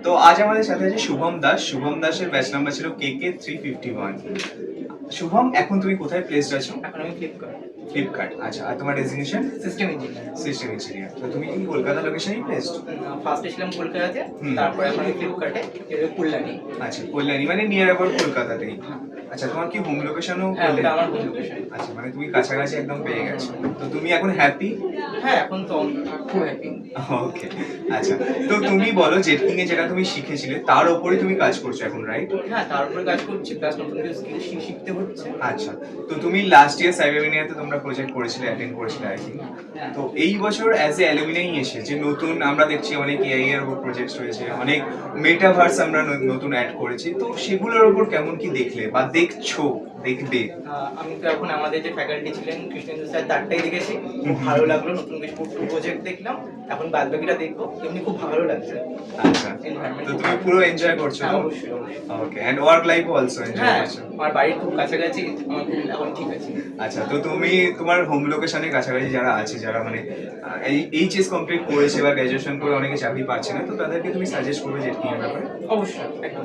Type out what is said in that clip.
তো আজ আমাদের সাথে আছে শুভম দাস। শুভম দাসের ব্যাচ নাম্বার ছিল KK 351। শুভম, এখন তুমি কোথায় প্লেসড আছো? এখন আমি ফ্লিপকার্ট। আচ্ছা, আর তোমার designation? System engineer. System engineer. তো তুমি কি কলকাতা লোকেশনেই প্লেসড? ফার্স্টে ছিলাম কলকাতাতে, তারপরে এখন আমি ফ্লিপকার্টে, এর কল্যাণী। আচ্ছা, কল্যাণী মানে নিয়ার অ্যাবাউট কলকাতাতেই। আচ্ছা, তোমার কি হোম লোকেশনও? হ্যাঁ, ওটা আমার হোম লোকেশন। আচ্ছা, মানে তুমি কাছাকাছি একদম পেয়ে গেছো। তো তুমি এখন হ্যাপি? হ্যাঁ, এখন তো খুব হ্যাপি। ওকে। আচ্ছা, তো তুমি বলো জেটকিং এ যেটা তুমি শিখেছিলে তার উপরে তুমি কাজ করছো এখন, রাইট? হ্যাঁ, তার উপরে কাজ করছি, প্লাস নতুন কিছু স্কিল শিখতে হচ্ছে। আচ্ছা, তো তুমি লাস্ট ইয়ার সাইবারমিনিয়াতে তোমরা প্রজেক্ট করেছিলে, অ্যাটেন্ড করেছিলে আই থিঙ্ক। তো এই বছর অ্যাজ এ অ্যালুমিনাই এসে যে নতুন আমরা দেখছি অনেক এআই এর উপর প্রজেক্ট রয়েছে, অনেক মেটাভার্স আমরা নতুন অ্যাড করেছি, তো সেগুলোর উপর কেমন কি দেখলে বা দেখছো, দেখবে? আমি তো এখন আমাদের যে ফ্যাকাল্টি ছিলেন কৃষ্ণেন্দু স্যার, তারটাই দেখেছি, খুব ভালো লাগলো। নতুন কিছু প্রজেক্ট দেখলাম, এখন বাদ বাকিটা দেখবো। এমনি খুব ভালো লাগছে। আচ্ছা, তো তুমি পুরো এনজয় করছো? হ্যাঁ, অবশ্যই। Okay, and work life also enjoy হ্যাঁ, করছো? আমার বাড়ির খুব কাছাকাছি, আমার খুব এখন ঠিক আছে। আচ্ছা, তো তুমি তোমার হোম লোকেশনের কাছাকাছি যারা আছে, যারা মানে এই এইচএস কমপ্লিট করেছে বা গ্র্যাজুয়েশন করে অনেকে চাকরি পাচ্ছে না, তো তাদেরকে তুমি সাজেস্ট করবে জেটকিং এর ব্যাপারে? অবশ্যই, একদম।